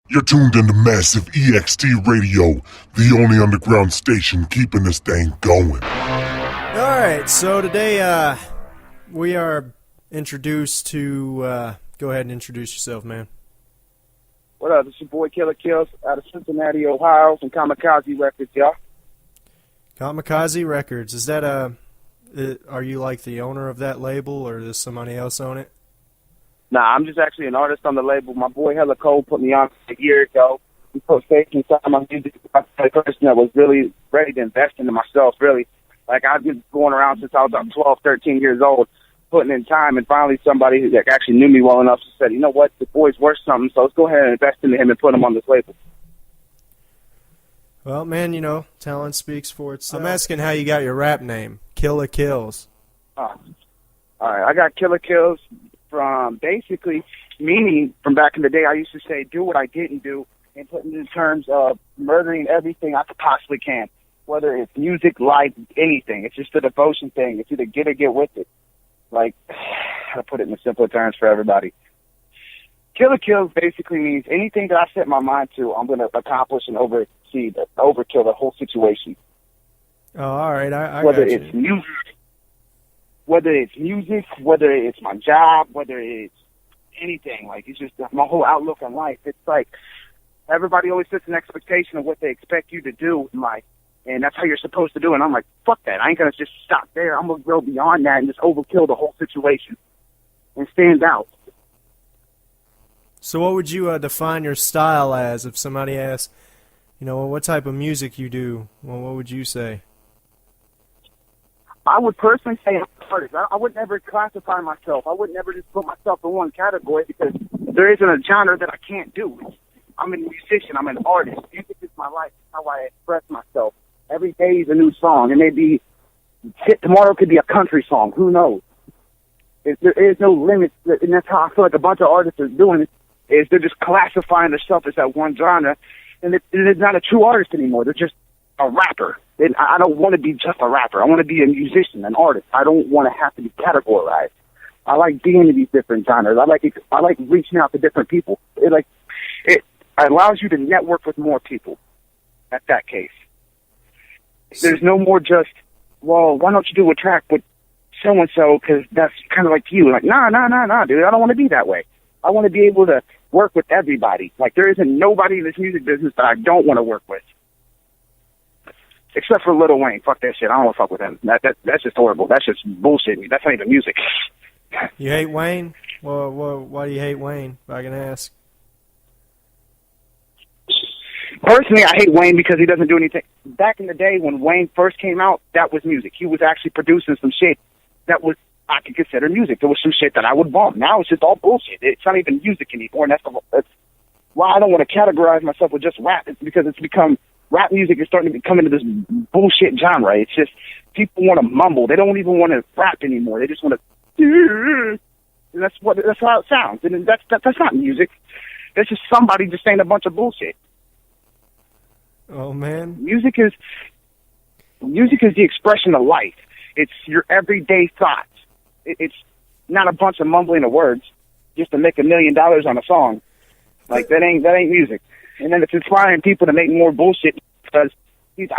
You're tuned into Massive EXT Radio, the only underground station keeping this thing going. Alright, so today we are introduced to, go ahead and introduce yourself, man. What up? It's your boy Killa Killz out of Cincinnati, Ohio, from Kamikaze Records, y'all. Kamikaze Records, is that are you like the owner of that label, or does somebody else own it? Nah, I'm just actually an artist on the label. My boy Hella Cole put me on a year ago. He put faith inside my music. I'm the person that was really ready to invest into myself, really. Like, I've been going around since I was about 12, 13 years old, putting in time, and finally somebody that actually knew me well enough said, you know what, the boy's worth something, so let's go ahead and invest into him and put him on this label. Well, man, you know, talent speaks for itself. I'm asking how you got your rap name, Killa Killz. All right, I got Killa Killz from basically meaning from back in the day. I used to say, do what I didn't do, and put it in terms of murdering everything I could possibly can, whether it's music, life, anything. It's just a devotion thing. It's either get or get with it. Like, I put it in simpler terms for everybody. Killa Killz basically means anything that I set my mind to, I'm going to accomplish and overkill the whole situation. Oh, all right, I whether got you. it's music, whether it's my job, whether it's anything. Like, it's just my whole outlook on life. It's like everybody always sets an expectation of what they expect you to do in life, and that's how you're supposed to do it. And I'm like, fuck that. I ain't going to just stop there. I'm going to go beyond that and just overkill the whole situation and stand out. So what would you define your style as if somebody asked, you know, what type of music you do? Well, what would you say? I would personally say I'm an artist. I would never classify myself. I would never just put myself in one category because there isn't a genre that I can't do. I'm a musician. I'm an artist. Music is my life. It's how I express myself. Every day is a new song. It may be, tomorrow could be a country song. Who knows? There is no limit. And that's how I feel like a bunch of artists are doing it, is they're just classifying themselves as that one genre. And they're not a true artist anymore. They're just a rapper. And I don't want to be just a rapper. I want to be a musician, an artist. I don't want to have to be categorized. I like being in these different genres. I like reaching out to different people. It allows you to network with more people. At that case, there's no more just, well, why don't you do a track with so and so because that's kind of like you. Like, nah, dude. I don't want to be that way. I want to be able to work with everybody. Like, there isn't nobody in this music business that I don't want to work with. Except for Lil Wayne. Fuck that shit. I don't want to fuck with him. That's just horrible. That's just bullshit. That's not even music. You hate Wayne? Well, why do you hate Wayne, if I can ask? Personally, I hate Wayne because he doesn't do anything. Back in the day when Wayne first came out, that was music. He was actually producing some shit that was, I could consider music. There was some shit that I would bump. Now it's just all bullshit. It's not even music anymore, and that's why I don't want to categorize myself with just rap. It's because it's become, rap music is starting to become into this bullshit genre. It's just, people want to mumble. They don't even want to rap anymore. They just want to, and that's how it sounds. And that's not music. That's just somebody just saying a bunch of bullshit. Oh, man. Music is the expression of life. It's your everyday thoughts. It's not a bunch of mumbling of words just to make $1 million on a song. Like, that ain't music. And then it's inspiring people to make more bullshit because he's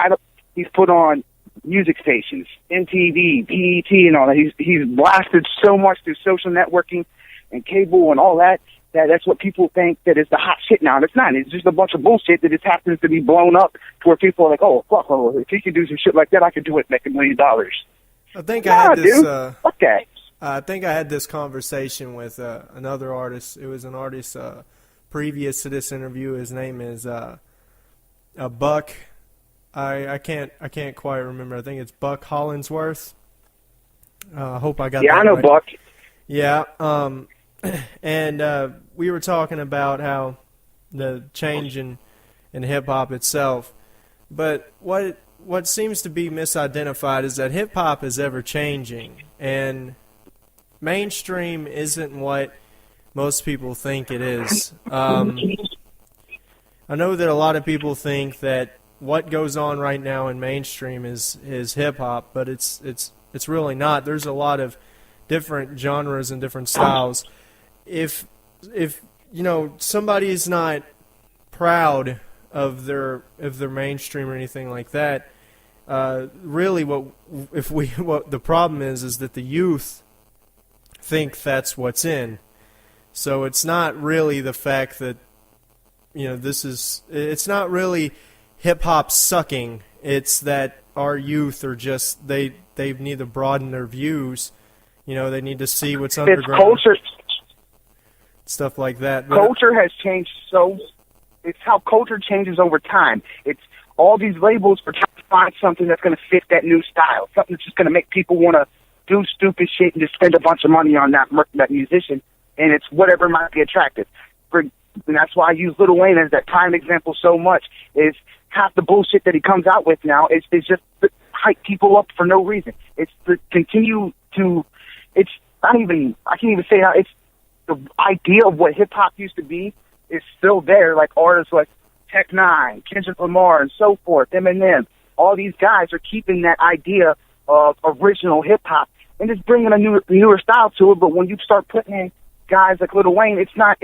put on music stations, MTV, BET, and all that. He's blasted so much through social networking and cable and all that. That's what people think that is the hot shit now. And it's not. It's just a bunch of bullshit that just happens to be blown up to where people are like, oh, fuck, well, if he can do some shit like that, I could do it and make $1 million. I think I had this. Fuck that. I think I had this conversation with another artist. It was an artist previous to this interview. His name is Buck. I can't quite remember. I think it's Buck Hollingsworth. I hope I got that Yeah, I know right. Buck. Yeah. And we were talking about how the change in hip-hop itself. But what seems to be misidentified is that hip-hop is ever-changing. And mainstream isn't what most people think it is. I know that a lot of people think that what goes on right now in mainstream is hip-hop, but it's really not. There's a lot of different genres and different styles. If you know somebody is not proud of their mainstream or anything like that. Really, what the problem is that the youth think that's what's in. So it's not really the fact that, it's not really hip-hop sucking. It's that our youth are just, they need to broaden their views. They need to see what's underground. It's culture. Stuff like that. Culture has changed it's how culture changes over time. It's all these labels for trying to find something that's going to fit that new style, something that's just going to make people want to do stupid shit and just spend a bunch of money on that musician, and it's whatever might be attractive. And that's why I use Lil Wayne as that prime example so much, is half the bullshit that he comes out with now is just to hype people up for no reason. It's to continue to, I can't even say how, it's the idea of what hip-hop used to be is still there, like artists like Tech Nine, Kendrick Lamar, and so forth, Eminem. All these guys are keeping that idea of original hip-hop and just bringing a newer style to it, but when you start putting in guys like Lil Wayne, it's not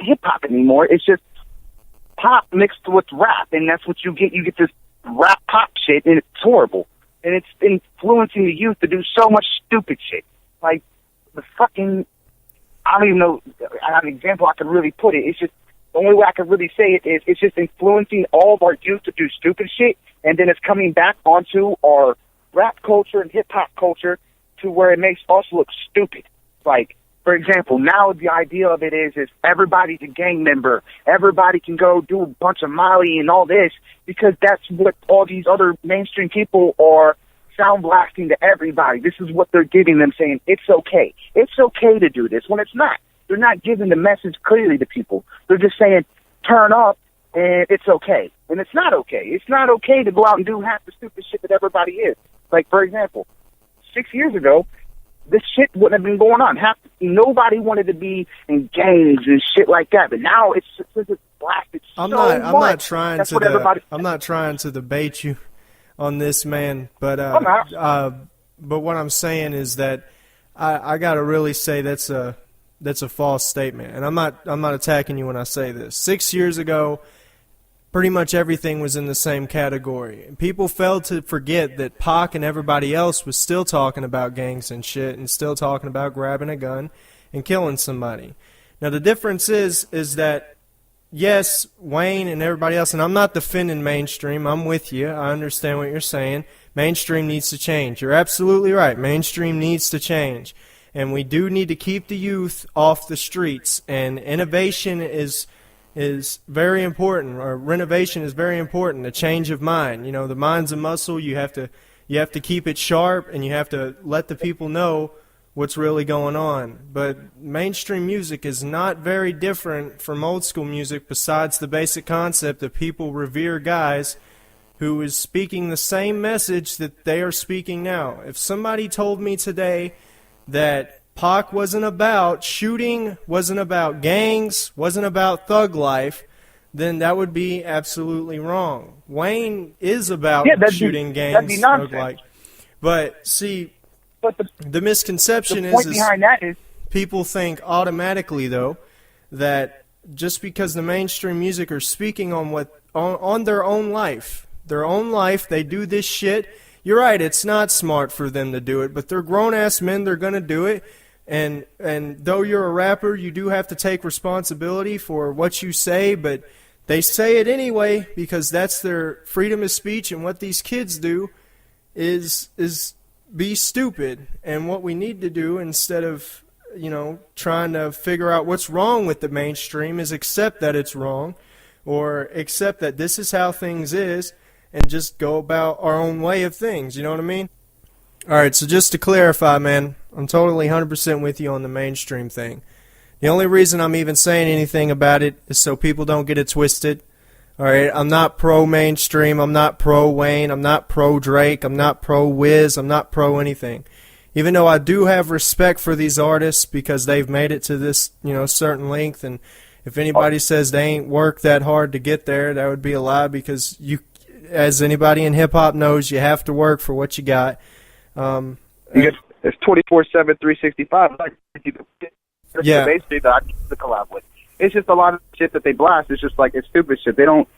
hip-hop anymore. It's just pop mixed with rap, and that's what you get. You get this rap pop shit, and it's horrible. And it's influencing the youth to do so much stupid shit. Like, the fucking, I don't even know an example I could really put it. It's just, the only way I could really say it is it's just influencing all of our youth to do stupid shit, and then it's coming back onto our rap culture and hip-hop culture to where it makes us look stupid. Like, for example, now the idea of it is everybody's a gang member. Everybody can go do a bunch of Molly and all this because that's what all these other mainstream people are sound blasting to everybody. This is what they're giving them, saying it's okay. It's okay to do this when it's not. They're not giving the message clearly to people. They're just saying, turn up and it's okay. And it's not okay. It's not okay to go out and do half the stupid shit that everybody is. Like, for example, 6 years ago, this shit wouldn't have been going on. Nobody wanted to be in gangs and shit like that. But now it's blasted I'm so not much. I'm not trying to debate you on this, man. But but what I'm saying is that I gotta really say that's a false statement. And I'm not attacking you when I say this. 6 years ago, pretty much everything was in the same category. And people failed to forget that Pac and everybody else was still talking about gangs and shit and still talking about grabbing a gun and killing somebody. Now, the difference is that, yes, Wayne and everybody else, and I'm not defending mainstream. I'm with you. I understand what you're saying. Mainstream needs to change. You're absolutely right. Mainstream needs to change. And we do need to keep the youth off the streets. And innovation is very important, or renovation is very important. A change of mind. The mind's a muscle. You have to keep it sharp, and you have to let the people know what's really going on. But mainstream music is not very different from old school music, besides the basic concept that people revere guys who is speaking the same message that they are speaking now. If somebody told me today that Pac wasn't about shooting, wasn't about gangs, wasn't about thug life, then that would be absolutely wrong. Wayne is about shooting gangs, thug life. But see, the misconception the point behind that is people think automatically, though, that just because the mainstream music are speaking on their own life, they do this shit. You're right, it's not smart for them to do it, but they're grown-ass men, they're going to do it. And though you're a rapper, you do have to take responsibility for what you say, but they say it anyway because that's their freedom of speech, and what these kids do is be stupid. And what we need to do, instead of trying to figure out what's wrong with the mainstream, is accept that it's wrong, or accept that this is how things is, and just go about our own way of things. You know what I mean? All right, so just to clarify, man, I'm totally 100% with you on the mainstream thing. The only reason I'm even saying anything about it is so people don't get it twisted. All right, I'm not pro-mainstream. I'm not pro-Wayne. I'm not pro-Drake. I'm not pro-Wiz. I'm not pro-anything. Even though I do have respect for these artists because they've made it to this, certain length, and if anybody says they ain't worked that hard to get there, that would be a lie, because you, as anybody in hip-hop knows, you have to work for what you got. It's 24/7, 365. Yeah. Basically, that I need to collab with. it's just a lot of shit that they blast. It's just like, it's stupid shit. They don't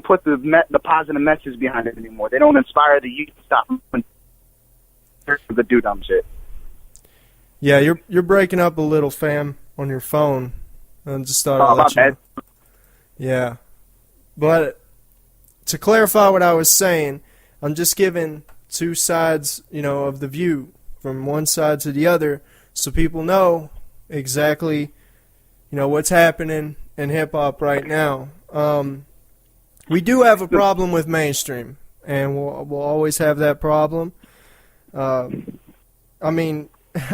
put the positive message behind it anymore. They don't inspire the youth to stop the do dumb shit. Yeah, you're breaking up a little, fam, on your phone. I just thought I'd let you know. Yeah. But to clarify what I was saying, I'm just giving two sides, of the view from one side to the other so people know exactly, what's happening in hip-hop right now. We do have a problem with mainstream, and we'll always have that problem. I mean,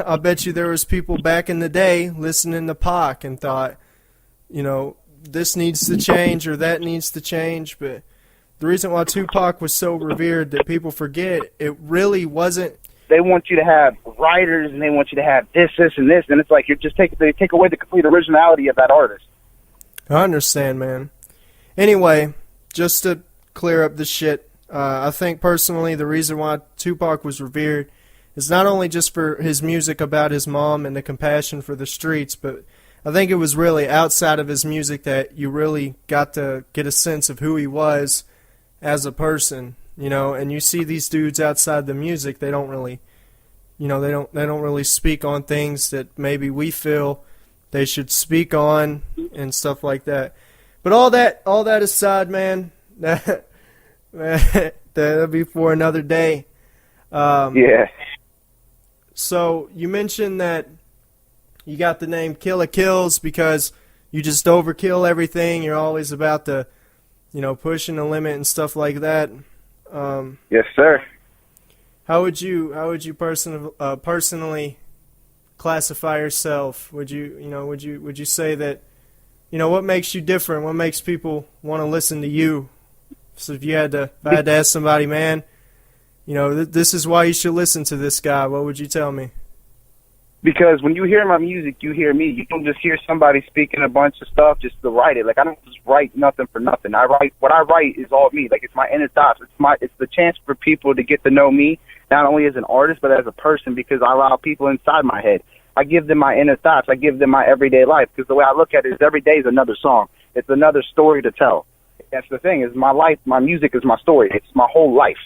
I bet you there was people back in the day listening to Pac and thought, this needs to change or that needs to change. But the reason why Tupac was so revered that people forget, it really wasn't. They want you to have writers and they want you to have this, and this, and it's like they take away the complete originality of that artist. I understand, man. Anyway, just to clear up the shit, I think personally the reason why Tupac was revered is not only just for his music about his mom and the compassion for the streets, but I think it was really outside of his music that you really got to get a sense of who he was as a person, and you see these dudes outside the music, they don't really, they don't really speak on things that maybe we feel they should speak on and stuff like that. But all that aside, man, that'll be for another day. Yeah. So you mentioned that you got the name Killz because you just overkill everything. You're always about to, pushing the limit and stuff like that. Yes, sir. How would you personally classify yourself? Would you say that, what makes you different? What makes people want to listen to you? So if I had to ask somebody, man, this is why you should listen to this guy, what would you tell me? Because when you hear my music, you hear me. You don't just hear somebody speaking a bunch of stuff just to write it. Like, I don't just write nothing for nothing. What I write is all me. Like, it's my inner thoughts. It's the chance for people to get to know me, not only as an artist, but as a person, because I allow people inside my head. I give them my inner thoughts. I give them my everyday life, because the way I look at it is every day is another song. It's another story to tell. That's the thing, is my life, my music is my story. It's my whole life.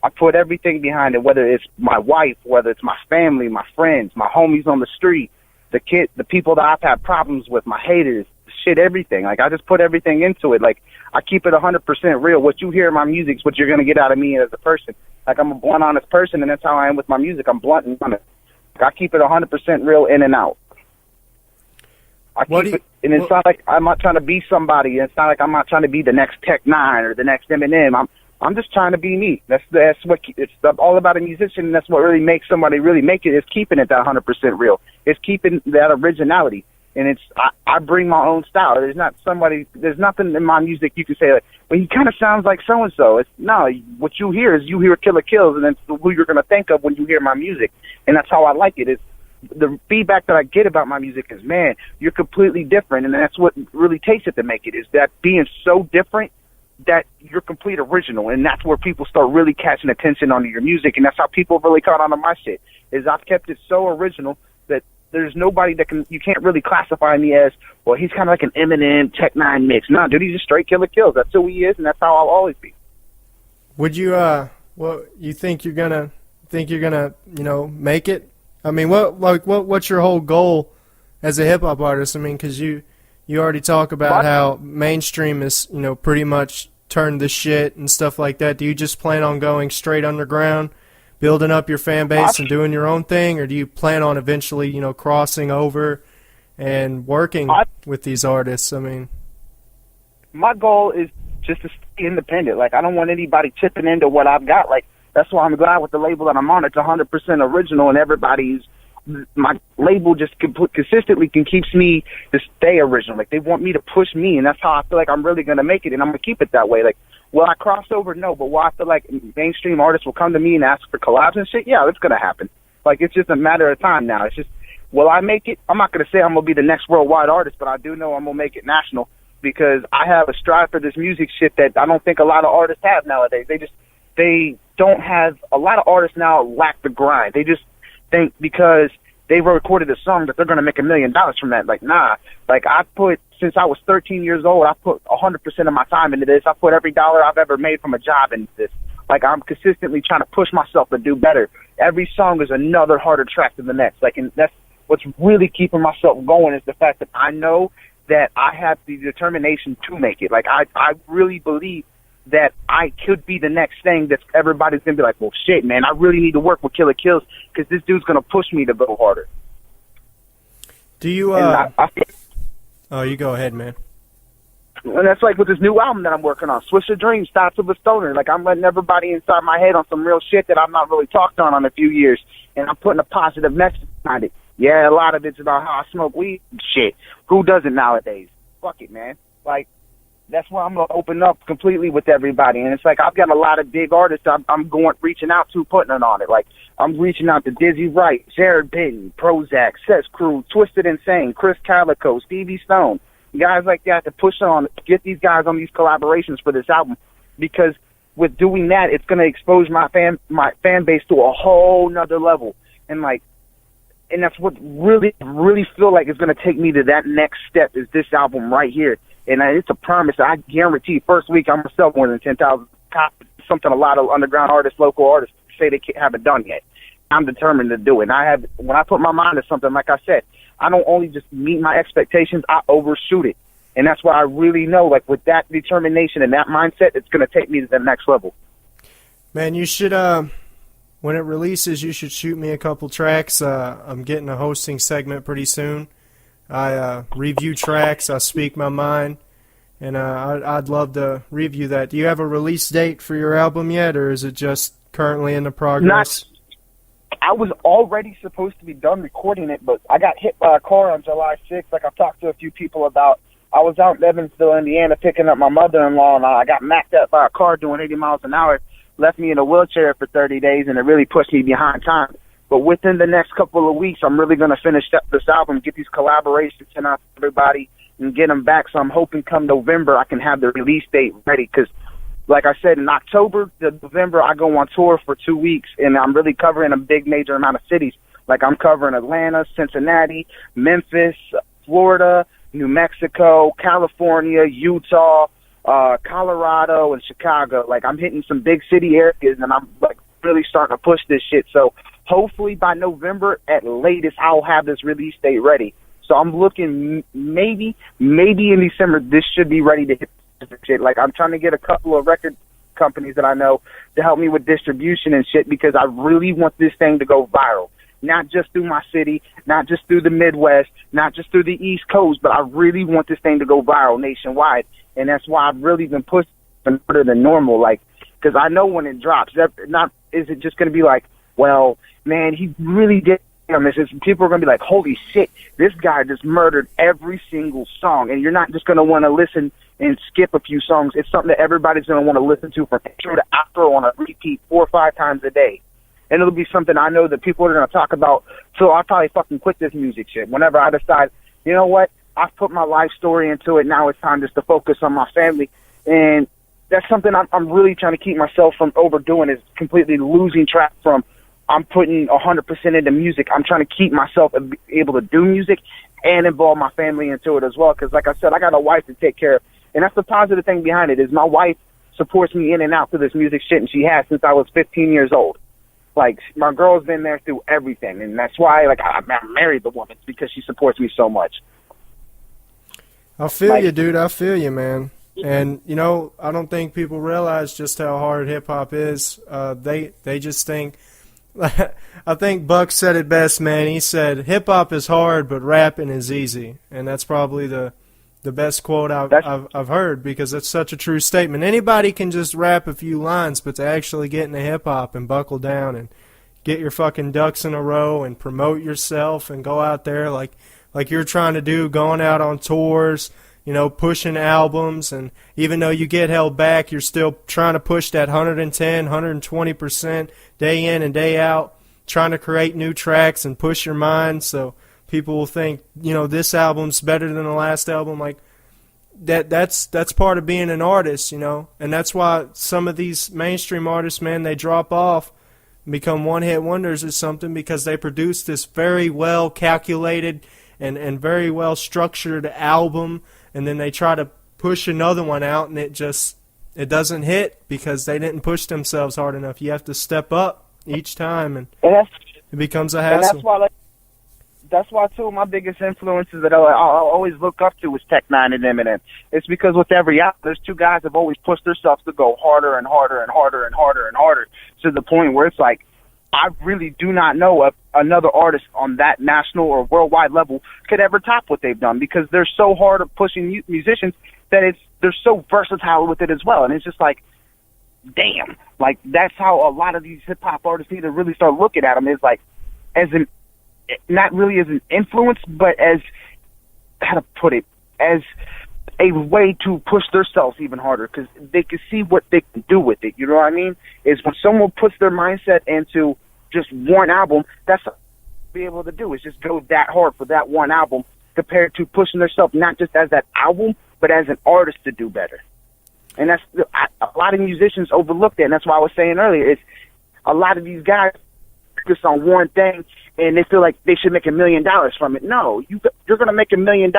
I put everything behind it, whether it's my wife, whether it's my family, my friends, my homies on the street, the people that I've had problems with, my haters, shit, everything. Like, I just put everything into it. Like, I keep it 100% real. What you hear in my music is what you're going to get out of me as a person. Like, I'm a blunt, honest person, and that's how I am with my music. I'm blunt and honest. Like, I keep it 100% real in and out. It's not like I'm not trying to be somebody. It's not like I'm not trying to be the next Tech Nine or the next Eminem. I'm just trying to be me. That's what it's all about a musician, and that's what really makes somebody really make it, is keeping it that 100% real. It's keeping that originality, and I bring my own style. There's nothing in my music you can say like, well, he kind of sounds like so and so. It's no, what you hear is you hear Killa Killz, and that's who you're gonna think of when you hear my music, and that's how I like it. It's the feedback that I get about my music is, man, you're completely different, and that's what really takes it to make it, is that being so different that you're complete original, and that's where people start really catching attention on your music, and that's how people really caught on to my shit, is I've kept it so original that there's nobody you can't really classify me as, well, he's kind of like an Eminem, Tech Nine mix. No, dude, he's just straight Killa Killz. That's who he is, and that's how I'll always be. Would you, you think you're gonna, make it? I mean, what's your whole goal as a hip-hop artist? I mean, because you already talk about how mainstream is, pretty much turned the shit and stuff like that. Do you just plan on going straight underground, building up your fan base and doing your own thing, or do you plan on eventually, crossing over and working with these artists? I mean, my goal is just to stay independent. Like, I don't want anybody chipping into what I've got. Like, that's why I'm glad with the label that I'm on. It's 100% original, and my label just consistently keeps me to stay original. Like, they want me to push me, and that's how I feel like I'm really going to make it, and I'm going to keep it that way. Like, will I cross over? No, but will I feel like mainstream artists will come to me and ask for collabs and shit? Yeah, that's going to happen. Like, it's just a matter of time now. It's just, will I make it? I'm not going to say I'm going to be the next worldwide artist, but I do know I'm going to make it national, because I have a strive for this music shit that I don't think a lot of artists have nowadays. They don't have, a lot of artists now lack the grind. They just think because they recorded a song that they're going to make $1 million from that. Like, nah. Like, since I was 13 years old, I put 100% of my time into this. I put every dollar I've ever made from a job into this. Like, I'm consistently trying to push myself to do better. Every song is another harder track than the next. Like, and that's what's really keeping myself going, is the fact that I know that I have the determination to make it. Like, I really believe that I could be the next thing that everybody's going to be like, well, shit, man, I really need to work with Killa Killz because this dude's going to push me to go harder. Do you, oh, you go ahead, man. And that's like with this new album that I'm working on, Swish of Dreams, Thoughts of a Stoner. Like, I'm letting everybody inside my head on some real shit that I've not really talked on a few years, and I'm putting a positive message behind it. Yeah, a lot of it's about how I smoke weed and shit. Who doesn't nowadays? Fuck it, man. Like, that's why I'm going to open up completely with everybody. And it's like, I've got a lot of big artists I'm reaching out to, putting it on it. Like, I'm reaching out to Dizzy Wright, Jared Benton, Prozac, Sets Crew, Twisted Insane, Chris Calico, Stevie Stone, guys like that to push on, get these guys on these collaborations for this album. Because with doing that, it's going to expose my fan base to a whole nother level. And like, and that's what really feel like is going to take me to that next step, is this album right here. And it's a promise. I guarantee first week I'm going to sell more than 10,000 copies, something a lot of underground artists, local artists say they haven't done yet. I'm determined to do it. And when I put my mind to something, like I said, I don't only just meet my expectations, I overshoot it. And that's why I really know, like, with that determination and that mindset, it's going to take me to the next level. Man, you should, when it releases, you should shoot me a couple tracks. I'm getting a hosting segment pretty soon. I review tracks, I speak my mind, and I'd love to review that. Do you have a release date for your album yet, or is it just currently in the progress? I was already supposed to be done recording it, but I got hit by a car on July 6th, like I've talked to a few people about. I was out in Evansville, Indiana, picking up my mother-in-law, and I got macked up by a car doing 80 miles an hour, left me in a wheelchair for 30 days, and it really pushed me behind time. But within the next couple of weeks, I'm really going to finish up this album, get these collaborations sent out to everybody, and get them back. So I'm hoping come November I can have the release date ready. Because, like I said, in October to November, I go on tour for 2 weeks, and I'm really covering a big major amount of cities. Like, I'm covering Atlanta, Cincinnati, Memphis, Florida, New Mexico, California, Utah, Colorado, and Chicago. Like, I'm hitting some big city areas, and I'm, like, really starting to push this shit. So hopefully by November at latest, I'll have this release date ready. So I'm looking maybe in December, this should be ready to hit shit. Like, I'm trying to get a couple of record companies that I know to help me with distribution and shit, because I really want this thing to go viral. Not just through my city, not just through the Midwest, not just through the East Coast, but I really want this thing to go viral nationwide. And that's why I've really been pushing further than normal. Like, because I know when it drops, is it just going to be like, well, man, he really did this. People are going to be like, holy shit, this guy just murdered every single song. And you're not just going to want to listen and skip a few songs. It's something that everybody's going to want to listen to from intro to outro on a repeat 4 or 5 times a day. And it'll be something I know that people are going to talk about till I probably fucking quit this music shit. Whenever I decide, you know what, I've put my life story into it, now it's time just to focus on my family. And that's something I'm really trying to keep myself from overdoing, is completely losing track from. I'm putting 100% into music. I'm trying to keep myself able to do music and involve my family into it as well. Because, like I said, I got a wife to take care of. And that's the positive thing behind it, is my wife supports me in and out through this music shit, and she has since I was 15 years old. Like, my girl's been there through everything, and that's why, like, I married the woman, because she supports me so much. I feel you, dude. I feel you, man. And, you know, I don't think people realize just how hard hip-hop is. They just think, I think Buck said it best, man. He said, hip-hop is hard, but rapping is easy. And that's probably the best quote I've heard, because it's such a true statement. Anybody can just rap a few lines, but to actually get into hip-hop and buckle down and get your fucking ducks in a row and promote yourself and go out there like you're trying to do, going out on tours, you know, pushing albums, and even though you get held back, you're still trying to push that 110, 120% day in and day out, trying to create new tracks and push your mind so people will think, you know, this album's better than the last album. Like, that's part of being an artist, you know, and that's why some of these mainstream artists, man, they drop off become one-hit wonders or something because they produce this very well calculated and very well structured album, and then they try to push another one out and it doesn't hit because they didn't push themselves hard enough. You have to step up each time, and it becomes a hassle. And that's why two of my biggest influences that I'll always look up to is Tech Nine and Eminem. It's because with every album, there's two guys that have always pushed themselves to go harder and harder and harder and harder and harder to the point where it's like, I really do not know another artist on that national or worldwide level could ever top what they've done, because they're so hard at pushing musicians that they're so versatile with it as well. And it's just like, damn, like that's how a lot of these hip hop artists need to really start looking at them, is like not really as an influence, but as, how to put it, as a way to push themselves even harder, because they can see what they can do with it. You know what I mean? Is when someone puts their mindset into just one album, that's what they'll be able to do, is just go that hard for that one album, compared to pushing themselves not just as that album, but as an artist to do better. And that's a lot of musicians overlook that, and that's why I was saying earlier, it's a lot of these guys focus on one thing and they feel like they should make $1 million from it. No, you're going to make $1 million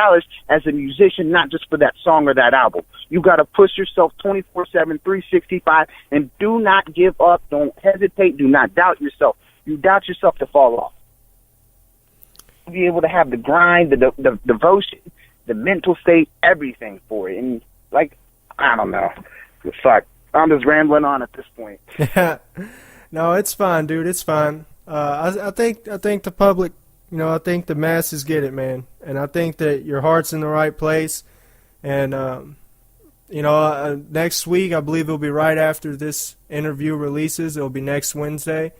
as a musician, not just for that song or that album. You got to push yourself 24/7, 365, and do not give up. Don't hesitate. Do not doubt yourself. You doubt yourself to fall off. You'll be able to have the grind, the devotion, the mental state, everything for it. And like, I don't know. Fuck. I'm just rambling on at this point. No, it's fine, dude. It's fine. I think the public, I think the masses get it, man. And I think that your heart's in the right place. And, next week, I believe it'll be right after this interview releases. It'll be next Wednesday.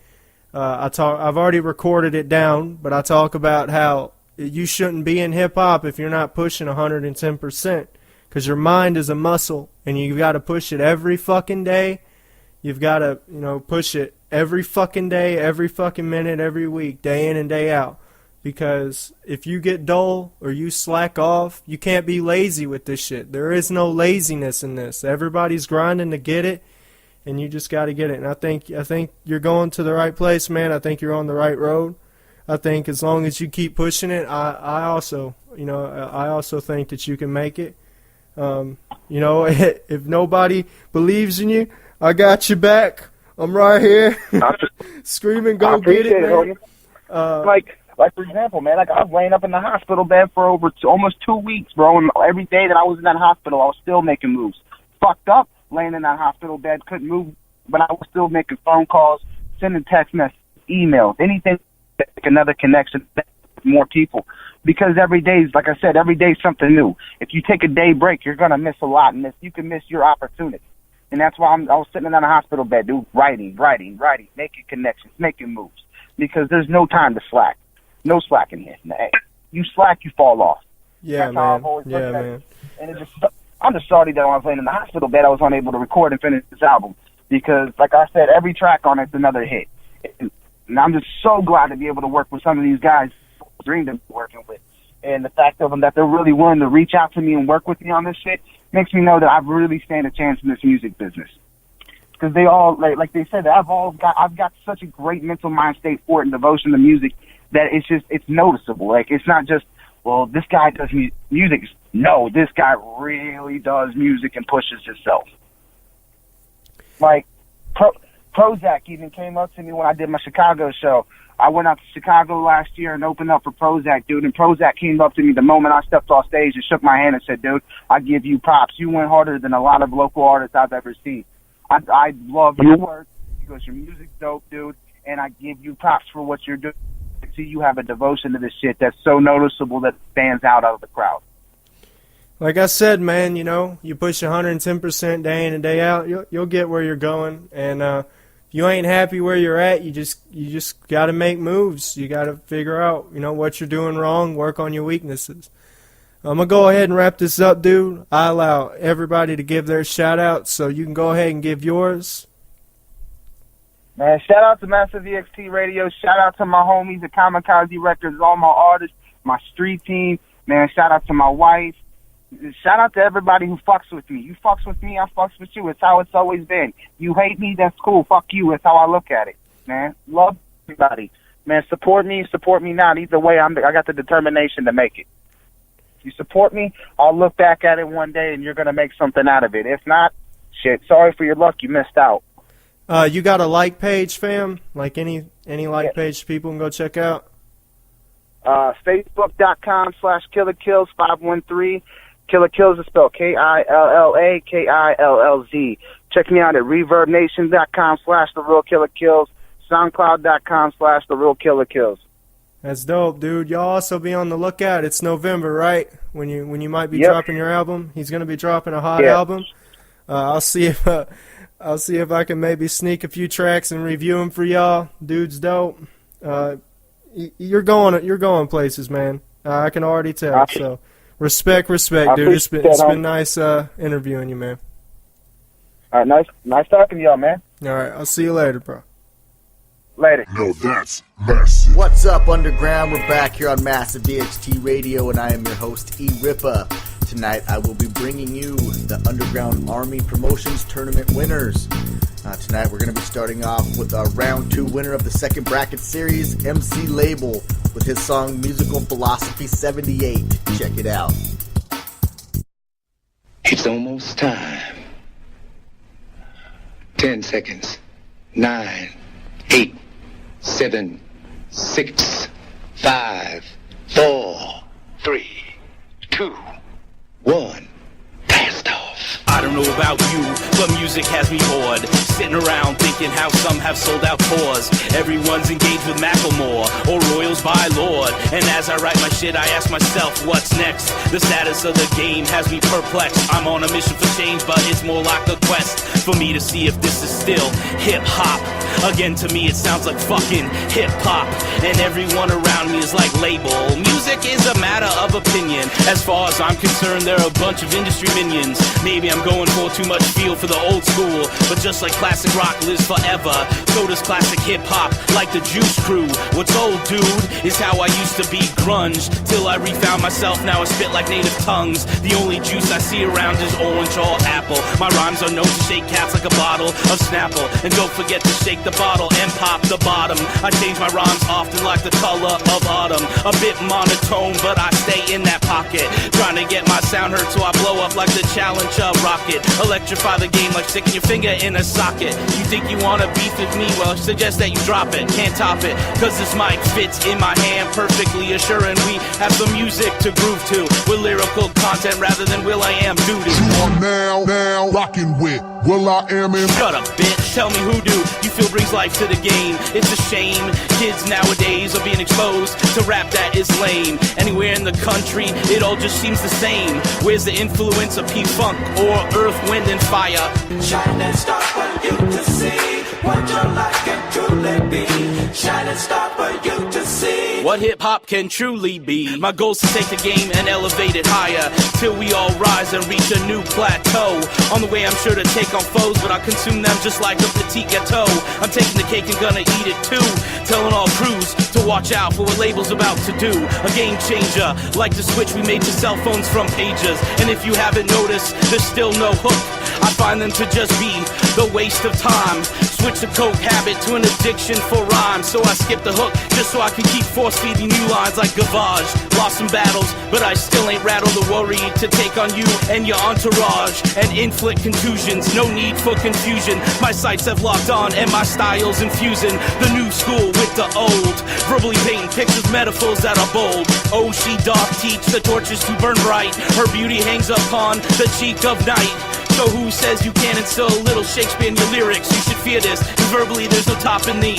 I've already recorded it down, but I talk about how you shouldn't be in hip-hop if you're not pushing 110%. Because your mind is a muscle, and you've got to push it every fucking day. You've got to, push it every fucking day, every fucking minute, every week, day in and day out. Because if you get dull or you slack off, you can't be lazy with this shit. There is no laziness in this. Everybody's grinding to get it, and you just got to get it. And I think you're going to the right place, man. I think you're on the right road. I think as long as you keep pushing it, I also think that you can make it. If nobody believes in you, I got you back. I'm right here. Screaming, go get it, man. Like for example, man, like I was laying up in the hospital bed for almost 2 weeks, bro, and every day that I was in that hospital, I was still making moves. Fucked up, laying in that hospital bed, couldn't move, but I was still making phone calls, sending text messages, emails, anything to make another connection with more people. Because every day, like I said, every day is something new. If you take a day break, you're going to miss a lot, and you can miss your opportunity. And that's why I was sitting in a hospital bed, dude, writing, making connections, making moves. Because there's no time to slack. No slacking here. You slack, you fall off. Yeah, that's man. how I've always yeah, looked at man. it. And I'm just sorry that when I was laying in the hospital bed, I was unable to record and finish this album. Because, like I said, every track on it's another hit. And I'm just so glad to be able to work with some of these guys I dreamed of working with. And the fact of them that they're really willing to reach out to me and work with me on this shit makes me know that I really stand a chance in this music business. Because they all, like they said, I've got such a great mental mind state for it and devotion to music that it's noticeable. Like, it's not just, well, this guy does music. No, this guy really does music and pushes himself. Like, Prozac even came up to me when I did my Chicago show. I went out to Chicago last year and opened up for Prozac, dude, and Prozac came up to me the moment I stepped off stage and shook my hand and said, dude, I give you props. You went harder than a lot of local artists I've ever seen. I love your work because your music's dope, dude, and I give you props for what you're doing. See, you have a devotion to this shit that's so noticeable that it stands out of the crowd. Like I said, man, you push 110% day in and day out, you'll get where you're going. And if you ain't happy where you're at, you just got to make moves. You got to figure out, what you're doing wrong, work on your weaknesses. I'm going to go ahead and wrap this up, dude. I allow everybody to give their shout-out, so you can go ahead and give yours. Man, shout out to Massive EXT Radio. Shout out to my homies at Kamikaze Records, all my artists, my street team. Man, shout out to my wife. Shout out to everybody who fucks with me. You fucks with me, I fucks with you. It's how it's always been. You hate me, that's cool. Fuck you. That's how I look at it. man. Love everybody. Man, support me not. Either way, I got the determination to make it. If you support me, I'll look back at it one day and you're going to make something out of it. If not, shit, sorry for your luck. You missed out. You got a like page, fam? Like any like page people can go check out? Facebook.com/KillaKillz 513. Killa Killz is spelled KILLAKILLZ. Check me out at ReverbNation.com/TheRealKillaKillz. SoundCloud.com/TheRealKillaKillz. That's dope, dude. Y'all also be on the lookout. It's November, right? When you might be dropping your album. He's gonna be dropping a hot album. I'll see if I can maybe sneak a few tracks and review them for y'all. Dude's dope. You're going places, man. I can already tell. So respect, dude. It's been nice interviewing you, man. All right, nice talking to y'all, man. All right, I'll see you later, bro. Later. No, that's massive. What's up, Underground? We're back here on Massive DXT Radio, and I am your host, Erippa. Tonight, I will be bringing you the Underground Army Promotions Tournament winners. Tonight, we're going to be starting off with our Round 2 winner of the second bracket series, MC Label, with his song Musical Philosophy 78. Check it out. It's almost time. 10 seconds. 9, 8, 7, 6, 5, 4, 3, 2, 1. Blast off. I don't know about you, but music has me bored. Sitting around thinking how some have sold out tours. Everyone's engaged with Macklemore or Royals by Lord. And as I write my shit, I ask myself, what's next? The status of the game has me perplexed. I'm on a mission for change, but it's more like a quest for me to see if this is still hip-hop. Again, to me, it sounds like fucking hip-hop. And everyone around me is like label. Music is a matter of opinion. As far as I'm concerned, there are a bunch of industry minions. Maybe I'm going for too much feel for the old school, but just like classic rock lives forever, so does classic hip-hop, like the Juice Crew. What's old, dude, is how I used to be grunge, till I refound myself. Now I spit like native tongues. The only juice I see around is orange or apple. My rhymes are known to shake cats like a bottle of Snapple. And don't forget to shake the bottle and pop the bottom. I change my rhymes often like the color of autumn. A bit monotone, but I stay in that pocket, trying to get my sound heard so I blow up like the Challenger rocket. Electrify the game like sticking your finger in a socket. You think you wanna beef with me? Well, I suggest that you drop it. Can't top it, cause this mic fits in my hand perfectly, assuring we have some music to groove to, with lyrical content rather than Will I Am duty. You are now rocking with Will I Am in. Shut up, bitch. Tell me who do you feel brings life to the game? It's a shame kids nowadays are being exposed to rap that is lame. Anywhere in the country, it all just seems the same. Where's the influence of P-Funk or Earth, Wind, and Fire? Shining star for you to see what your life can truly be. Shining star for you to see what hip-hop can truly be. My goal is to take the game and elevate it higher, till we all rise and reach a new plateau. On the way I'm sure to take on foes, but I consume them just like a petit gâteau. I'm taking the cake and gonna eat it too, telling all crews to watch out for what label's about to do. A game changer, like the switch we made to cell phones from pages. And if you haven't noticed, there's still no hook. I find them to just be the waste of time. Switch the coke habit to an addiction for rhyme, so I skip the hook just so I can keep force-feeding new lines like gavage. Lost some battles, but I still ain't rattled or worried to take on you and your entourage and inflict contusions. No need for confusion. My sights have locked on and my style's infusing the new school with the old, verbally painting pictures, metaphors that are bold. Oh, she doth teach the torches to burn bright. Her beauty hangs upon the cheek of night. So who says you can't instill a little Shakespeare in your lyrics? You should fear this, cause verbally there's no topping thee.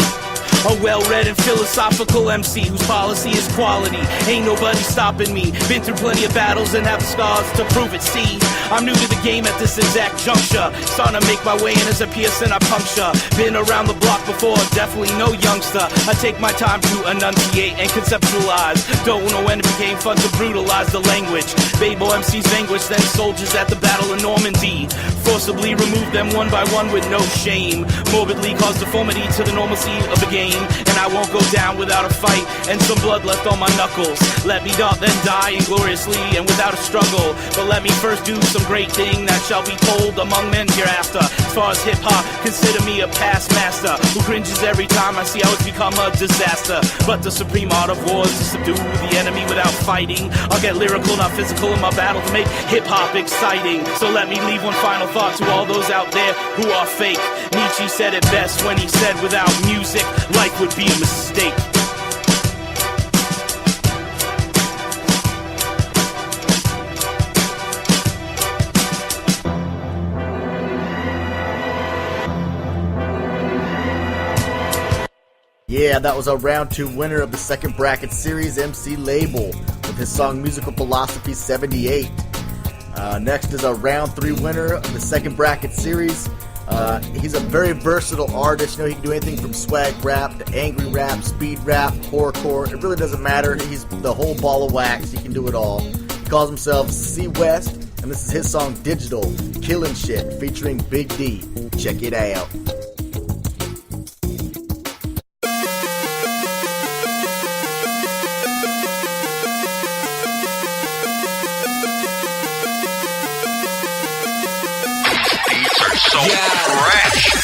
A well-read and philosophical MC whose policy is quality. Ain't nobody stopping me. Been through plenty of battles and have the scars to prove it. See, I'm new to the game at this exact juncture. Starting to make my way in as a pierce and I puncture. Been around the block before, definitely no youngster. I take my time to enunciate and conceptualize. Don't know when it became fun to brutalize the language. Babel MCs vanquished, then soldiers at the Battle of Normandy. Forcibly remove them one by one with no shame. Morbidly cause deformity to the normalcy of the game. And I won't go down without a fight and some blood left on my knuckles. Let me not then die ingloriously and without a struggle. But let me first do some great thing that shall be told among men hereafter. As far as hip-hop, consider me a past master who cringes every time I see how it's become a disaster. But the supreme art of war is to subdue the enemy without fighting. I'll get lyrical, not physical in my battle to make hip-hop exciting. So let me leave one final thought to all those out there who are fake. Nietzsche said it best when he said without music, life would be a mistake. Yeah, that was our round 2 winner of the second bracket series, MC Label, with his song Musical Philosophy 78. Next is our round 3 winner of the second bracket series. He's a very versatile artist. You know, he can do anything from swag rap to angry rap, speed rap, horrorcore. It really doesn't matter. He's the whole ball of wax. He can do it all. He calls himself C West, and this is his song Digital, Killin' Shit, featuring Big D. Check it out. Fresh.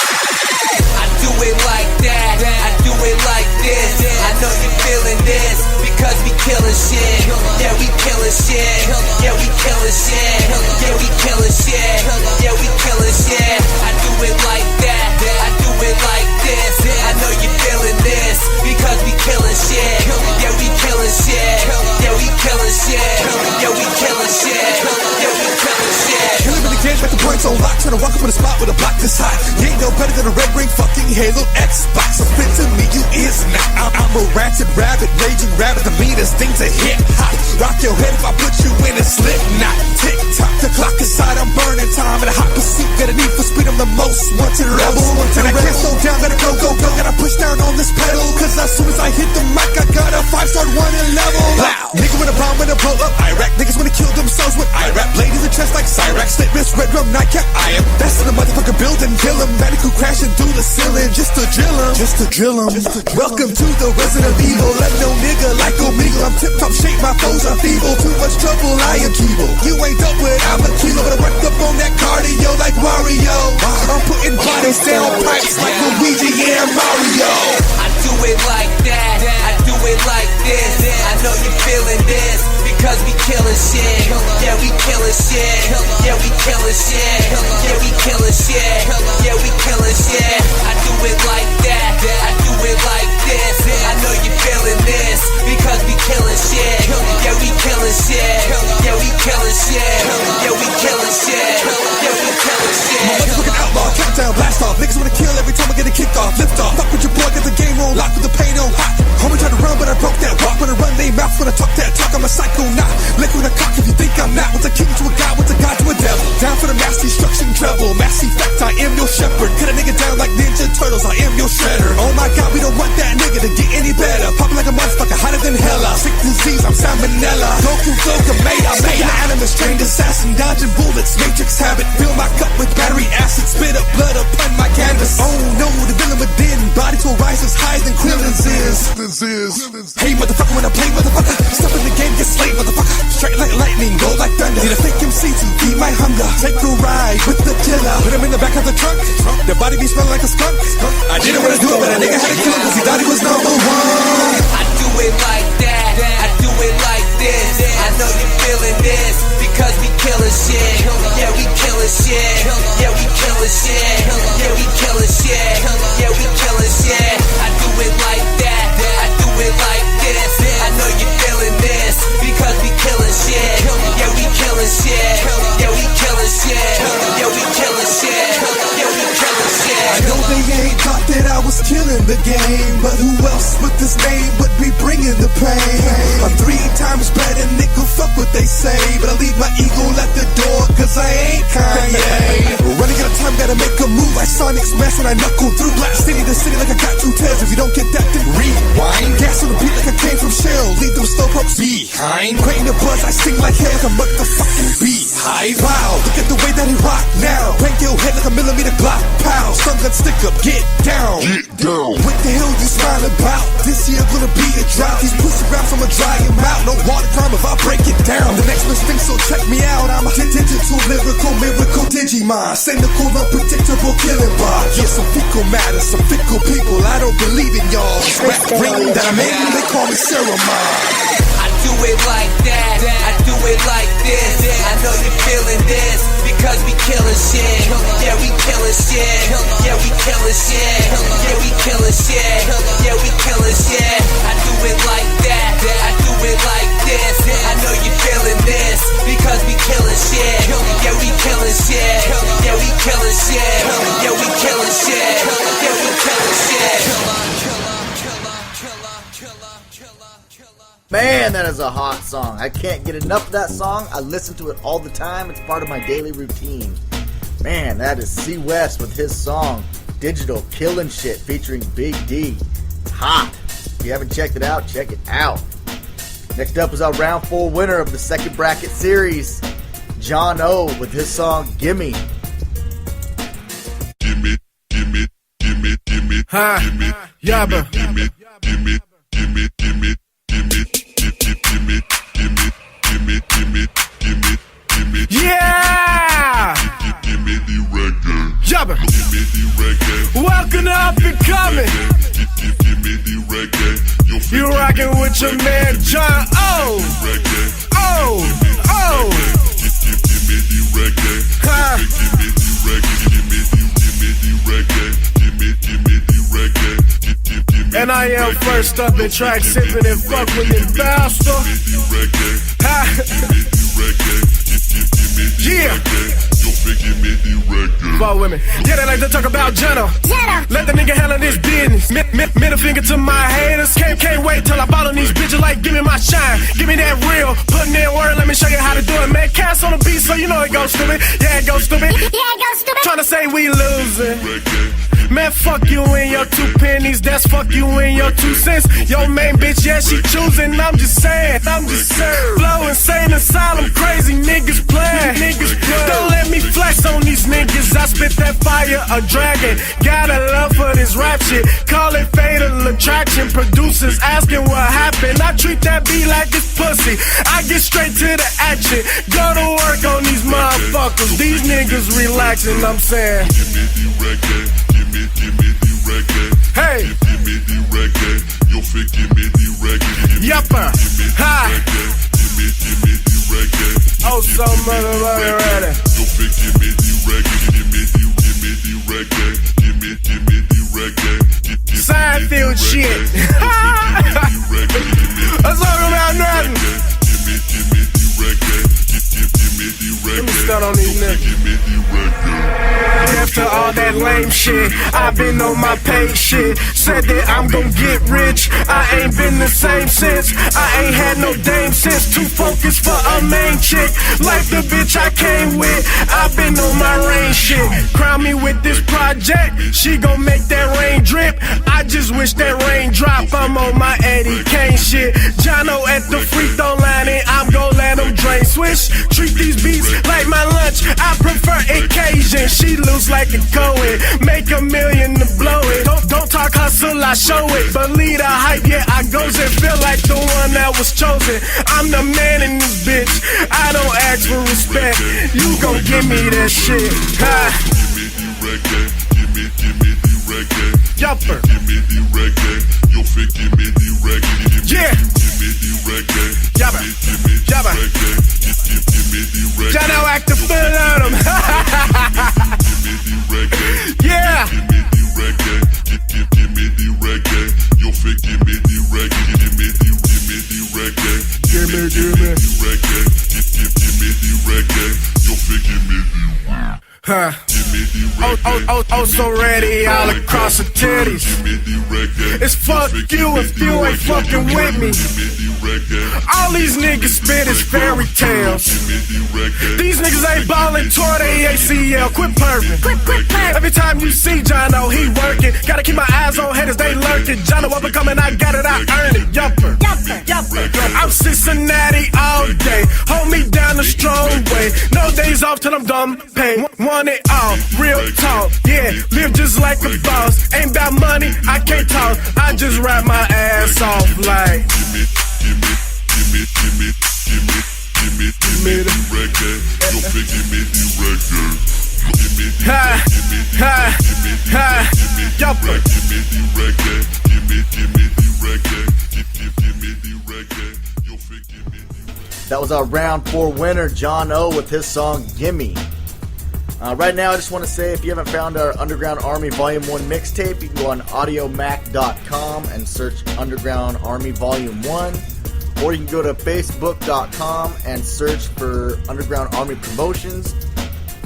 I do it like that, I do it like this. I know you're feeling this, because we killing shit. Yeah, we killing shit. Yeah, we killing shit. Yeah, we killing shit. Yeah, we killing shit. I do it like that, I do it like this. I know you're feeling this, because we killing shit. Yeah, we killing shit. Yeah, we killing shit. Yeah, we killing shit. Yeah, we killing shit. Killing in the game, got the points on lock. Trying to walk up in a spot with a block this hot. You ain't no better than a red ring, fucking Halo Xbox. So fit to me, you is not. I'm a ratchet rabbit, raging rabbit. The meanest thing to hip hop. Rock your head if I put you in a slip knot. Tick tock, the clock inside, I'm burning time. In a hot pursuit, got a need for speed. I'm the most wanted rebel. And I can't slow down, gotta go, go, go. Gotta push down on this pedal. Cause as soon as I hit the mic, I got a 5-star 1 in level. Wow. Nigga with a bomb, when I blow up Iraq. Niggas wanna kill themselves with Iraq. Blade in the chest like Cyrax. Slit wrist, red drum, nightcap. I am best in the motherfucking building. Kill him, medical crashing through the ceiling. Just to drill him, just to drill him. Welcome to the Resident Evil. Let no nigga like Omegle. I'm tip top shape, my foes are feeble. Too much trouble, I am evil. You ain't up with I'm a kilo. But I work up on that cardio like Wario. I'm putting bodies down pipes like Luigi and Mario. I do it like that, I do it like this. I know you're feeling this, because we killing shit. Yeah, we killing shit. Yeah, we killing shit. Yeah, we killing shit. Yeah, we killing shit. I do it like that, I do it like this. I know you're feeling this, because we killing shit. Yeah, we killing shit. Yeah, we killing shit. Yeah, we killing shit. Yeah, we killing shit. My motherfucking outlaw, countdown, blast off. Niggas wanna kill every time I get a kick off. Lift off, fuck with your boy, get the game on lock with the pain on hot. Homie tried to run, but I broke that walk. When I run, they mouth when I talk that talk. I'm a psycho, not lick with a cock if you think I'm not. What's a king to a god, what's a god to a devil? Down for the mass destruction treble. Mass effect, I am your shepherd. Cut a nigga down like Ninja Turtles, I am your shredder. Oh my god, we don't want that nigga to get any better. Popping like a motherfucker, hotter than hella. Sick disease, I'm salmonella. Goku, Mega, an animus, trained assassin. Dodging bullets, matrix habit. Fill my cup with battery acid. Spit up blood upon my canvas. Oh no, the villain within. Body to rise as high than Killz is. Hey motherfucker, when I play motherfucker, step in the game, get slayed motherfucker. Straight like lightning, go like thunder. Need a fake MC to feed my hunger. Take a ride with the killer. Put him in the back of the trunk. Their body be smelling like a skunk. I didn't wanna do it, but a nigga had to kill him, cause he thought he was number one. I do it like that, I do it like this. I know you're feeling this, because we killing shit. Yeah, we killing shit. Yeah, we killing shit. Yeah, we killing shit. Yeah, we killing shit. I do it like that, I do it like this. I know you're feeling this, because we killing shit. Yeah, we killing shit. Yeah, we killing shit. Yeah, we killing shit. Yeah, we killing shit. I know they ain't thought that I was killing the game, but who else with this name would be bringing the pain? I'm 3 times better, nigga, fuck what they say, but I leave my ego at the door, cause I ain't Kanye. Running out of time, gotta make a move. I Sonic smash when I knuckle through. Blast city to city like I got 2 tails. If you don't get that, then rewind. Gas on the beat like I came from Shell. Lead them slow, pop behind. Creating the buzz, I sing like hell, like a motherfucking beehive. Wow, look at the way that he rock now. Bang your head like a millimeter Glock. Pow, stun gun stick up, get down. Get down. What the hell you smiling about? This year gonna be a drought. These pussy raps, I'ma dry him out. No water crime if I break it down. The next mistake, so check me out. I'm a digital, lyrical, miracle Digimon. Cynical, unpredictable, killing bot. Yeah, some fecal matter, some fickle people. I don't believe in y'all. Rap ring that I'm in, they call me Ceremon. I do it like that, I do it like this. I know you're feeling this, because we killing shit. Yeah, we killing shit. Yeah, we killing shit. Yeah, we killing shit. Yeah, we killing shit. I do it like that, I do it like this. I know you're feeling this, because we killing shit. Yeah, we killing shit. Yeah, we killing shit. Yeah, we killing shit. Yeah, we killing shit. Man, that is a hot song. I can't get enough of that song. I listen to it all the time. It's part of my daily routine. Man, that is C West with his song Digital Killin' Shit featuring Big D. Hot. If you haven't checked it out, check it out. Next up is our round 4 winner of the second bracket series, John O with his song Gimme. Gimme, gimme, gimme, gimme, Ha, gimme, yabba. gimme, gimme, gimme, gimme, gimme, gimme, gimme, gimme, gimme, gimme, gimme. Yeah! Gimme the reggae. Yabba. Gimme the reggae. Welcome to Up and Coming. Gimme the reggae. You rockin' with your man John O. Reggae. Oh, oh. Gimme the reggae. Ha. Gimme the reggae. Gimme the reggae. Gimme the reggae. And I am first up in track sippin' and fuck with the bastard. Ha. Yeah. Fuck with me. Yeah, they like to talk about Jenna. Let the nigga handle this business. Middle finger to my haters. Can't wait till I ball on these bitches like give me my shine. Give me that real. Putting in word, let me show you how to do it. Man, cast on the beat so you know it goes stupid. Yeah, it goes stupid. Tryna say we losing. Man, fuck you and your 2 pennies. That's fuck you and your 2 cents. Your main bitch, yeah, she choosing. I'm just saying. Flow insane, asylum, crazy niggas playing. Don't let me flex on these niggas. I spit that fire, a dragon. Got a love for this rap shit. Call it fatal attraction. Producers asking what happened. I treat that beat like it's pussy. I get straight to the action. Go to work on these motherfuckers. These niggas relaxing, I'm saying. Hey. Yupper. Ha. Oh, so motherfucking ready. Seinfeld shit. Let's talk about nothing. Let me start on these niggas. After all that lame shit, I've been on my pay shit. Said that I'm gon' get rich. I ain't been the same since. I ain't had no dame since. Too focused for a main chick. Like the bitch I came with. I've been on my rain shit. Crown me with this project. She gon' make that rain drip. I just wish that rain drop. I'm on my Eddie Kane shit. Jono at the free throw line and I'm gon' let him drain. Swish. Treat these beats like my lunch. I prefer occasion. She loose like a Cohen. Make $1 million to blow it. Don't talk hustle, I show it. Believe the hype, yeah, I goes and feel like the one that was chosen. I'm the man in this bitch. I don't ask for respect. You gon' give me that shit. Ha. Yupper. Yeah. Yabba. Yabba. Jono act the fool on him. Yeah. Huh. Oh, so ready all across the titties. It's fuck you if you ain't fucking with me. All these niggas spit is fairy tales. These niggas ain't ballin', tore they ACL. Quit purring. Every time you see Jono, he working. Gotta keep my eyes on haters, they lurking. Jono up and coming, I got it, I earned it. Yupper. I'm Cincinnati all day. Hold me down the strong way. No days off till I'm done paid. Want it all, real talk. Yeah, live just like a boss. Ain't about money, I can't talk. I just rap my ass off like. Ha, ha, ha, yupper. That was our round 4 winner, John O, with his song Gimme. Right now, I just want to say, if you haven't found our Underground Army Volume 1 mixtape, you can go on audiomac.com and search Underground Army Volume 1. Or you can go to facebook.com and search for Underground Army Promotions.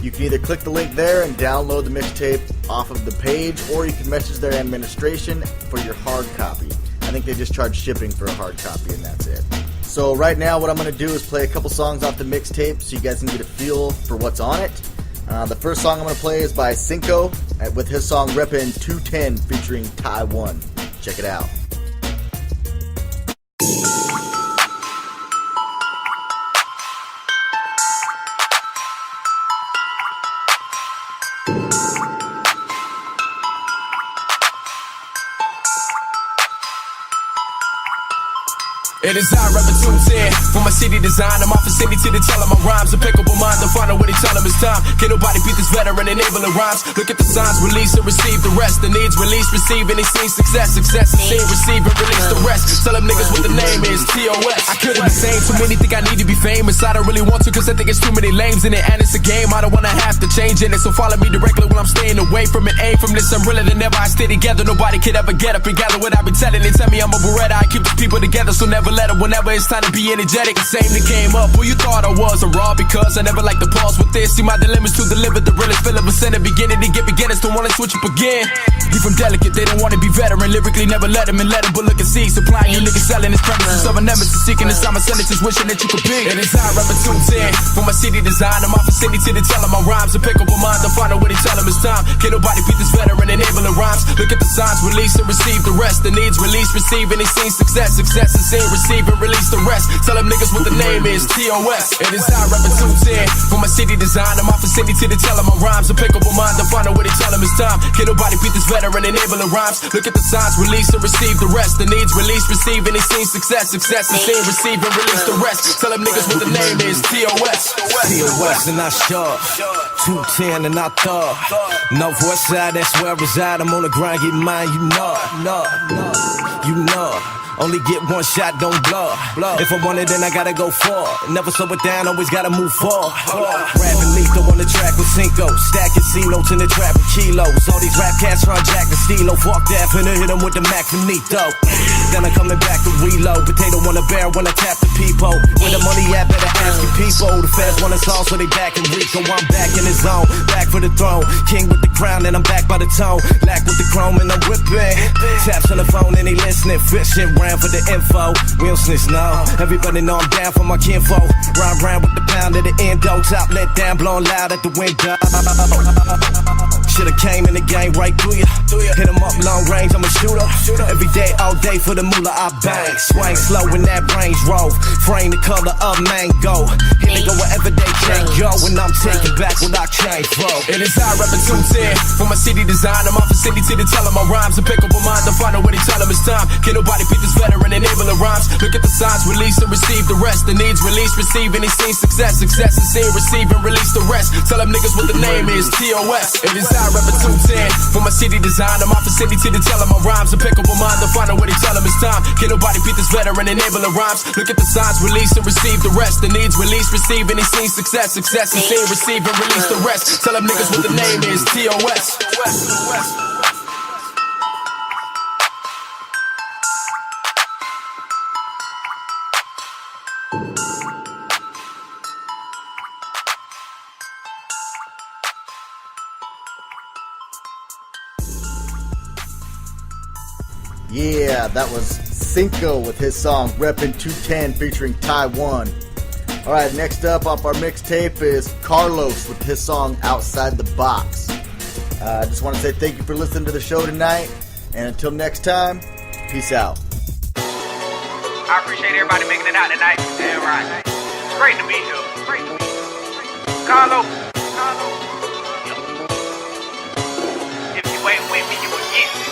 You can either click the link there and download the mixtape off of the page, or you can message their administration for your hard copy. I think they just charge shipping for a hard copy, and that's it. So right now, what I'm going to do is play a couple songs off the mixtape so you guys can get a feel for what's on it. The first song I'm going to play is by Cinco with his song Reppin' 210 featuring Taiwan. Check it out. It is I, Reppin' 210. For my city design, I'm off a city to the tell my rhymes. Impeccable mind, to find out what they tell them it's time. Can't nobody beat this veteran enabling rhymes. Look at the signs, release and receive the rest. The needs, release, receive, and they see success. Success is seen, receive, and release the rest. Tell them niggas what the name is, TOS. I couldn't be sane, too many think I need to be famous. I don't really want to, cause I think it's too many lames in it. And it's a game, I don't wanna have to change in it. So follow me directly when I'm staying away from it. Aim from this, I'm realer than ever. I stay together, nobody could ever get up and gather what I've been telling. They tell me I'm a Beretta, I keep the people together, so never let up whenever it's time to be energetic. The same that came up, who you thought I was, I'm raw because I never like to pause with this. See my dilemmas to deliver the realest feel of a center. Beginning to get beginners to wanna switch up again. Keep them delicate, they don't wanna be veteran. Lyrically never let them and let them, but look and see. Supplying you niggas selling his premises of a nemesis. Seeking this time, my sentences wishing that you could be. And it's I, Reppin' 210. For my city design, I'm off a city to the tell my rhymes. Impeccable mind, to find out what they tell them it's time. Can't nobody beat this veteran enabling rhymes. Look at the signs, release and receive the rest. The needs, release, receive, and they see success. Success is seen, receive, and release the rest. Tell them niggas what the name is, TOS. It is I, Reppin' 210. For my city design, I'm off a city to the tell my rhymes. Impeccable mind, to find out what they tell them it's time. Can't nobody beat this veteran enabling rhymes. Look at the signs, release and receive the rest. The needs, release, receive, and they see success. Success is seen, receive, and release the rest. Tell them niggas what the name is, TOS. TOS and I sharp, 210 and I thug. Northwest side, that's where I reside. I'm on the grind, get mine, you know. Only get one shot, don't blow. If I want it, then I gotta go for it. Never slow it down, always gotta move forward. Rapping lethal on the track with Cinco. Stacking C-notes in the trap with kilos. All these rap cats run Jack and Stilo. Fuck that, finna hit them with the Mac Finito. Then I'm coming back to reload. Potato on the bear when I tap the peephole. Where the money at, better ask your people. The feds want us all, so they back in Rico. I'm back in the zone, back for the throne. King with the crown, and I'm back by the tone. Lack with the chrome, and I'm whipping. Taps on the phone, and they listening. Fishing round for the info. We don't snitch, no. Everybody know I'm down for my kinfo. Round with the pound at the endo. Top let down, blowing loud at the window. Should've came in the game right through ya. Hit 'em up long range, I'm a shooter. Every day, all day for the moolah, I bang. Swing slow when that range roll. Frame the color of mango. Here they go wherever they can't go. And I'm taking back what I came from. It is I, Reppin' 210. For my city design, I'm off a city to the tell my rhymes. Impeccable mind, to find out what they tell them it's time. Can't nobody beat this veteran enabling rhymes. Look at the signs, release and receive the rest. The needs, release, receive, and they see success. Success is seen, receive, and release the rest. Tell them niggas what the name is, TOS. It is I, Reppin' 210. For my city design, I'm off a city to the tell my rhymes. Impeccable mind, to find out what they tell them it's time. Can't nobody beat this veteran enabling rhymes. Look at the signs, release and receive the rest. The needs, release, receive, and they see success. Success is seen, receive, and release the rest. Tell them niggas what the name is, TOS. Yeah, that was Cinco with his song Reppin' 210 featuring Taiwan. Alright, next up off our mixtape is Carlos with his song Outside the Box. I just want to say thank you for listening to the show tonight, and until next time, peace out. I appreciate everybody making it out tonight. Damn right. It's great to be here. Great to be here. Carlo. If you ain't with me, you will get me.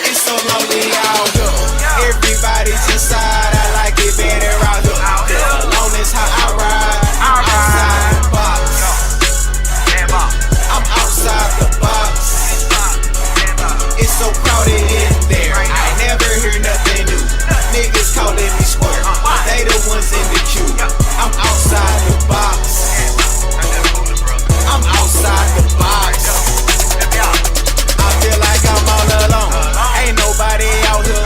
It's so lonely out here. Everybody's inside. I like it better out here. Alone is how I ride. I'm outside the box. I'm outside the box. It's so crowded in there. I never hear nothing new. Niggas calling me square. They the ones in the queue. I'm outside the box. I'm outside the box. I feel like I'm all alone. Ain't nobody out here.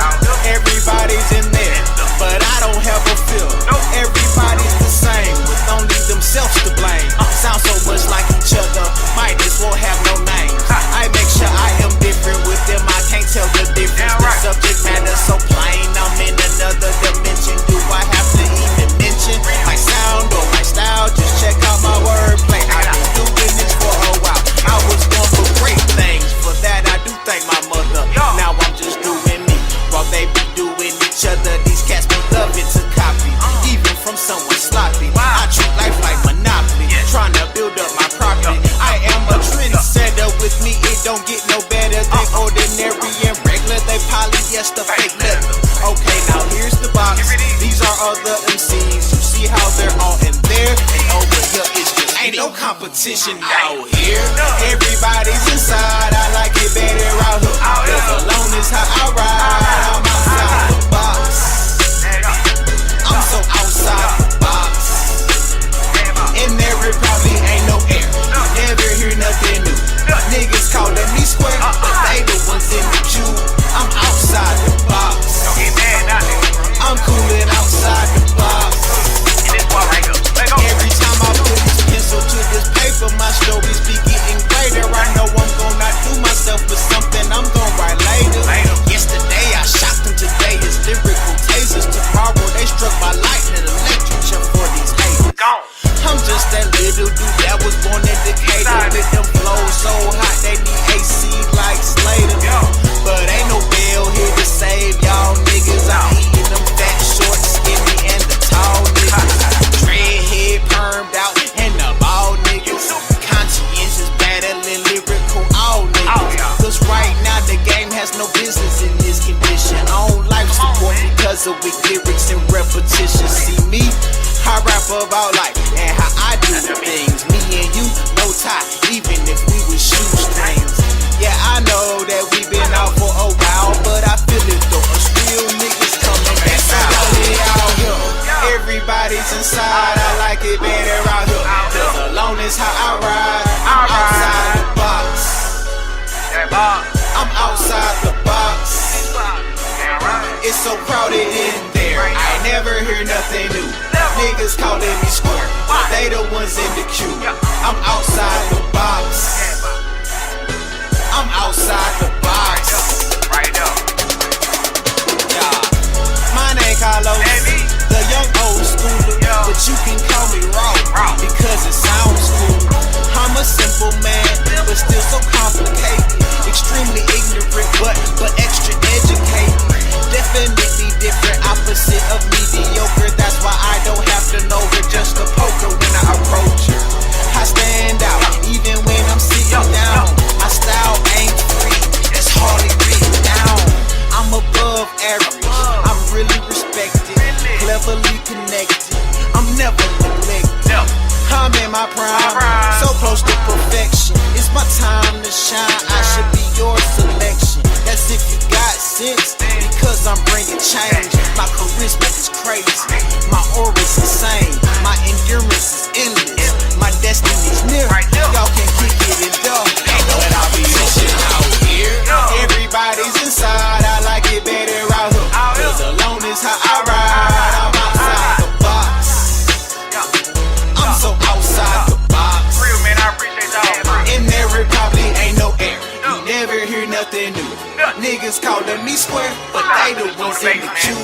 Everybody's in there, but I don't have a feel. Everybody's the same, with only themselves to blame. Sound so much like each other, might as well have no names. I make sure I am different with them, I can't tell the difference. The subject matter so plain, I'm in another dimension. Do I have to even mention my sound or my style? Just check out my wordplay. I've been doing this for a while. I was born for great things, for that I do thank my mother. Now I'm just doing me, while they be doing each other. These cats be loving to copy, even from someone sloppy. I treat life like Monopoly, trying to build up my property. I am a trendsetter, with me it don't get no better than ordinary and regular. They polyester fake leather. Okay, now here's the box. These are all the MCs. You see how they're all in there, and over here it's just ain't no competition out here. Everybody's inside. I like it better out here. Cause alone is how I ride. I'm outside the box. I'm so outside the box. In there it probably ain't no air. You never hear nothing new. Niggas calling me square, but they the ones in the queue. I'm outside the box. I'm coolin' outside the box. Every time I put this pencil to this paper, my stories be getting greater. I know I'm gon' not do myself, but something I'm gon' write later. Yesterday I shot them, today is lyrical tasers. Tomorrow they struck my lightning electric for these haters. I'm just that little dude that was born in Decatur, with them flows so hot they need AC like Slater. But ain't no bill here to save y'all niggas. I'm eating them fat, short, skinny, and the tall niggas. Dreadhead permed out and the bald niggas. Conscientious, battling lyrical all niggas. Cause right now the game has no business in this condition. On life support because of weak lyrics and repetition. See me? I rap about life and how I do things. Me and you, no tie, even if we was shoestrings. Yeah, I know that we've been out for a while, but I feel it though. Us real niggas coming back out here. Everybody's inside. I like it better out here. Cause alone is how I ride. I'm outside the box. I'm outside the box. It's so crowded in there. I never hear nothing new. Niggas calling me square, but they the ones in the queue. I'm outside the box. I'm outside the box. Yeah. My name Carlos, the young old schooler, but you can call me raw because it sounds cool. I'm a simple man, but still so complicated. Extremely ignorant, but extra educated. Definitely different, opposite of mediocre. That's why I don't have to know her, just a poker when I approach her. I stand out, even when I'm sitting down. My style ain't free, it's hardly written down. I'm above average, I'm really respected, cleverly connected, I'm never neglected. I'm in my prime, so close to perfection. It's my time to hear nothing new. Niggas calling me square, but they the ones in the queue.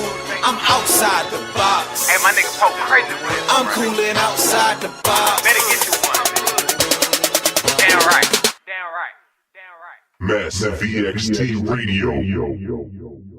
I'm outside the box. Hey, my nigga Pope crazy with it. I'm coolin' outside the box. Better get you one. Damn right. Damn right. Damn right. Massive EXT Radio.